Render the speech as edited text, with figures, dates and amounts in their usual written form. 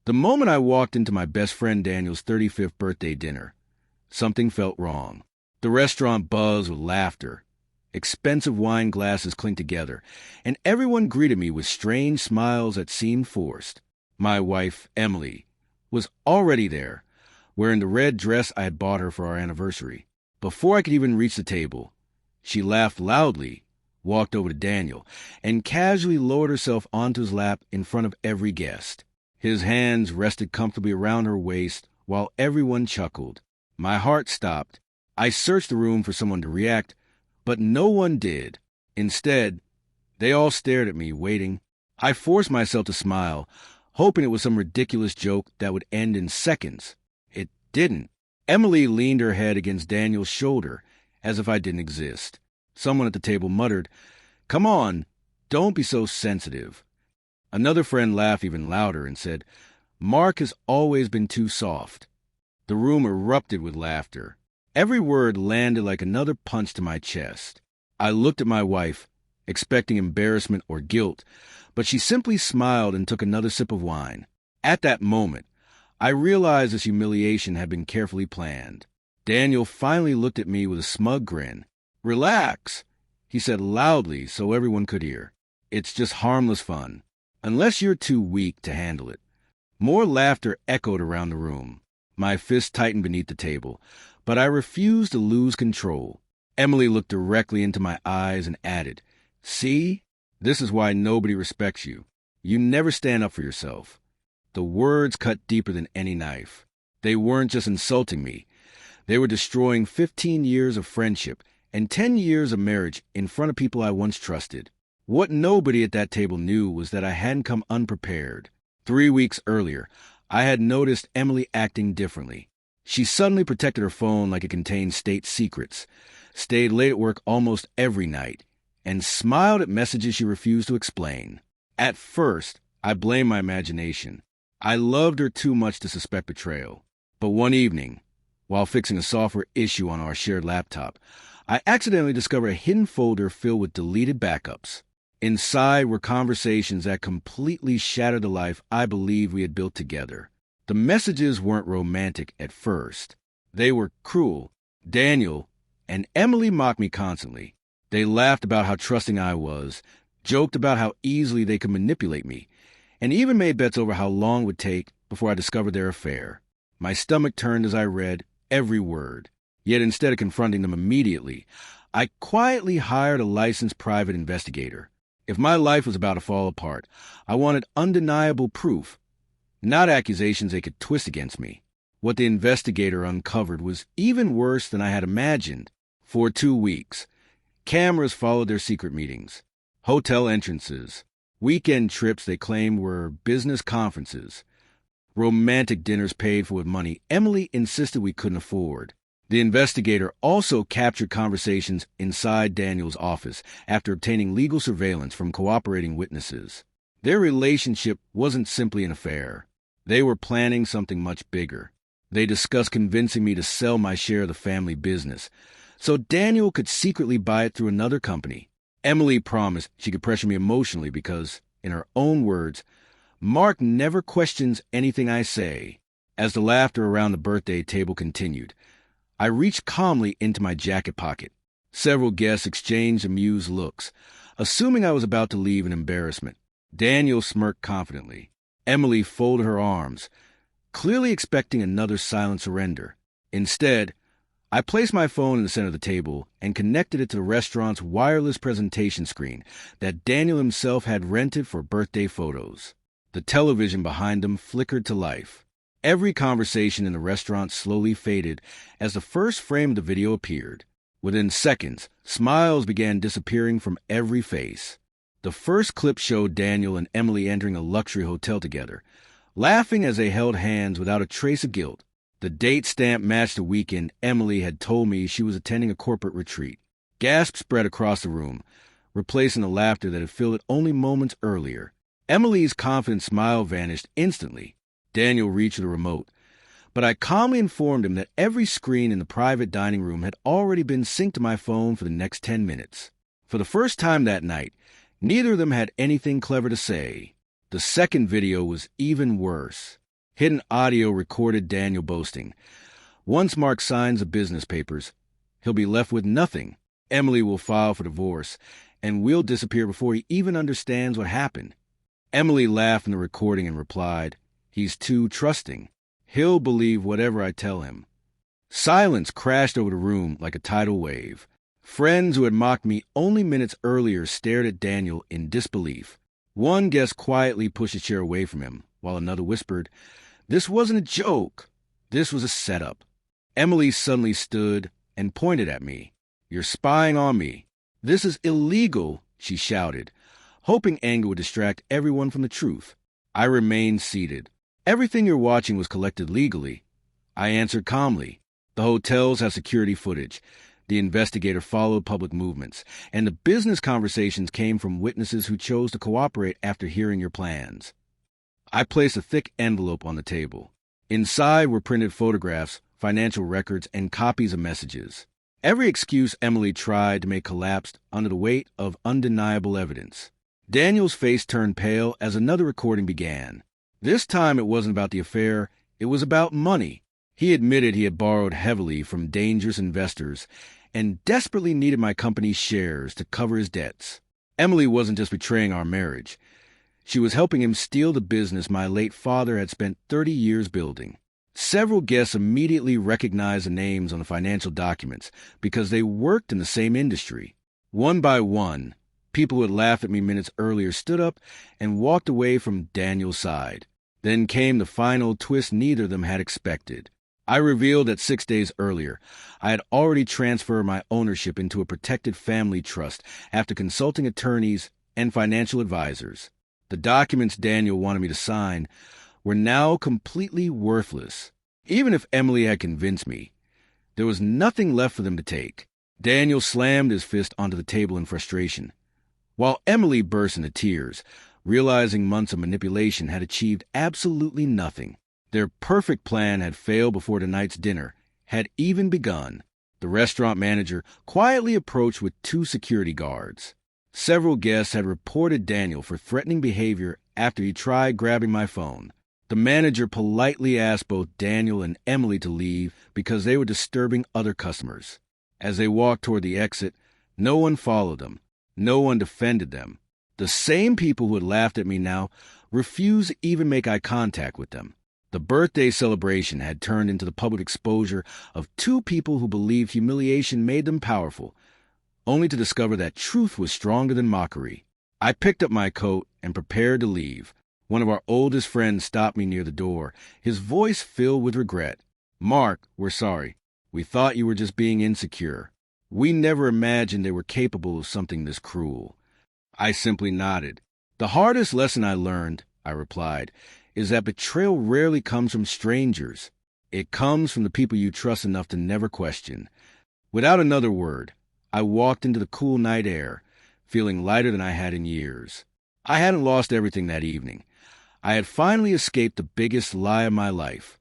The moment I walked into my best friend Daniel's 35th birthday dinner, something felt wrong. The restaurant buzzed with laughter. Expensive wine glasses clinked together, and everyone greeted me with strange smiles that seemed forced. My wife, Emily, was already there, wearing the red dress I had bought her for our anniversary. Before I could even reach the table, she laughed loudly, walked over to Daniel, and casually lowered herself onto his lap in front of every guest. His hands rested comfortably around her waist while everyone chuckled. My heart stopped. I searched the room for someone to react, but no one did. Instead, they all stared at me, waiting. I forced myself to smile, hoping it was some ridiculous joke that would end in seconds. It didn't. Emily leaned her head against Daniel's shoulder, as if I didn't exist. Someone at the table muttered, "Come on, don't be so sensitive." Another friend laughed even louder and said, "Mark has always been too soft." The room erupted with laughter. Every word landed like another punch to my chest. I looked at my wife, expecting embarrassment or guilt, but she simply smiled and took another sip of wine. At that moment, I realized this humiliation had been carefully planned. Daniel finally looked at me with a smug grin. "Relax," he said loudly so everyone could hear. "It's just harmless fun, unless you're too weak to handle it." More laughter echoed around the room. My fist tightened beneath the table, but I refused to lose control. Emily looked directly into my eyes and added, "See? This is why nobody respects you. You never stand up for yourself." The words cut deeper than any knife. They weren't just insulting me. They were destroying 15 years of friendship and 10 years of marriage in front of people I once trusted. What nobody at that table knew was that I hadn't come unprepared. 3 weeks earlier, I had noticed Emily acting differently. She suddenly protected her phone like it contained state secrets, stayed late at work almost every night, and smiled at messages she refused to explain. At first, I blamed my imagination. I loved her too much to suspect betrayal. But one evening, while fixing a software issue on our shared laptop, I accidentally discovered a hidden folder filled with deleted backups. Inside were conversations that completely shattered the life I believed we had built together. The messages weren't romantic at first. They were cruel. Daniel and Emily mocked me constantly. They laughed about how trusting I was, joked about how easily they could manipulate me, and even made bets over how long it would take before I discovered their affair. My stomach turned as I read every word. Yet instead of confronting them immediately, I quietly hired a licensed private investigator. If my life was about to fall apart, I wanted undeniable proof, not accusations they could twist against me. What the investigator uncovered was even worse than I had imagined. For 2 weeks, cameras followed their secret meetings, hotel entrances, weekend trips they claimed were business conferences, romantic dinners paid for with money Emily insisted we couldn't afford. The investigator also captured conversations inside Daniel's office after obtaining legal surveillance from cooperating witnesses. Their relationship wasn't simply an affair. They were planning something much bigger. They discussed convincing me to sell my share of the family business, so Daniel could secretly buy it through another company. Emily promised she could pressure me emotionally because, in her own words, "Mark never questions anything I say." As the laughter around the birthday table continued, I reached calmly into my jacket pocket. Several guests exchanged amused looks, assuming I was about to leave in embarrassment. Daniel smirked confidently. Emily folded her arms, clearly expecting another silent surrender. Instead, I placed my phone in the center of the table and connected it to the restaurant's wireless presentation screen that Daniel himself had rented for birthday photos. The television behind them flickered to life. Every conversation in the restaurant slowly faded as the first frame of the video appeared. Within seconds, smiles began disappearing from every face. The first clip showed Daniel and Emily entering a luxury hotel together, laughing as they held hands without a trace of guilt. The date stamp matched the weekend Emily had told me she was attending a corporate retreat. Gasps spread across the room, replacing the laughter that had filled it only moments earlier. Emily's confident smile vanished instantly. Daniel reached for the remote, but I calmly informed him that every screen in the private dining room had already been synced to my phone for the next 10 minutes. For the first time that night, neither of them had anything clever to say. The second video was even worse. Hidden audio recorded Daniel boasting. Once Mark signs the business papers, he'll be left with nothing. Emily will file for divorce, and we'll disappear before he even understands what happened. Emily laughed in the recording and replied, "He's too trusting. He'll believe whatever I tell him." Silence crashed over the room like a tidal wave. Friends who had mocked me only minutes earlier stared at Daniel in disbelief. One guest quietly pushed a chair away from him, while another whispered, "This wasn't a joke. This was a setup." Emily suddenly stood and pointed at me. "You're spying on me. This is illegal," she shouted, hoping anger would distract everyone from the truth. I remained seated. "Everything you're watching was collected legally," I answered calmly. "The hotels have security footage. The investigator followed public movements, and the business conversations came from witnesses who chose to cooperate after hearing your plans." I placed a thick envelope on the table. Inside were printed photographs, financial records, and copies of messages. Every excuse Emily tried to make collapsed under the weight of undeniable evidence. Daniel's face turned pale as another recording began. This time it wasn't about the affair, it was about money. He admitted he had borrowed heavily from dangerous investors and desperately needed my company's shares to cover his debts. Emily wasn't just betraying our marriage. She was helping him steal the business my late father had spent 30 years building. Several guests immediately recognized the names on the financial documents because they worked in the same industry. One by one, people who had laughed at me minutes earlier stood up and walked away from Daniel's side. Then came the final twist neither of them had expected. I revealed that 6 days earlier, I had already transferred my ownership into a protected family trust after consulting attorneys and financial advisors. The documents Daniel wanted me to sign were now completely worthless. Even if Emily had convinced me, there was nothing left for them to take. Daniel slammed his fist onto the table in frustration, while Emily burst into tears, realizing months of manipulation had achieved absolutely nothing. Their perfect plan had failed before tonight's dinner had even begun. The restaurant manager quietly approached with 2 security guards. Several guests had reported Daniel for threatening behavior after he tried grabbing my phone. The manager politely asked both Daniel and Emily to leave because they were disturbing other customers. As they walked toward the exit, no one followed them. No one defended them. The same people who had laughed at me now refused to even make eye contact with them. The birthday celebration had turned into the public exposure of 2 people who believed humiliation made them powerful, only to discover that truth was stronger than mockery. I picked up my coat and prepared to leave. One of our oldest friends stopped me near the door, his voice filled with regret. "Mark, we're sorry. We thought you were just being insecure. We never imagined they were capable of something this cruel." I simply nodded. "The hardest lesson I learned," I replied, "is that betrayal rarely comes from strangers. It comes from the people you trust enough to never question." Without another word, I walked into the cool night air, feeling lighter than I had in years. I hadn't lost everything that evening. I had finally escaped the biggest lie of my life.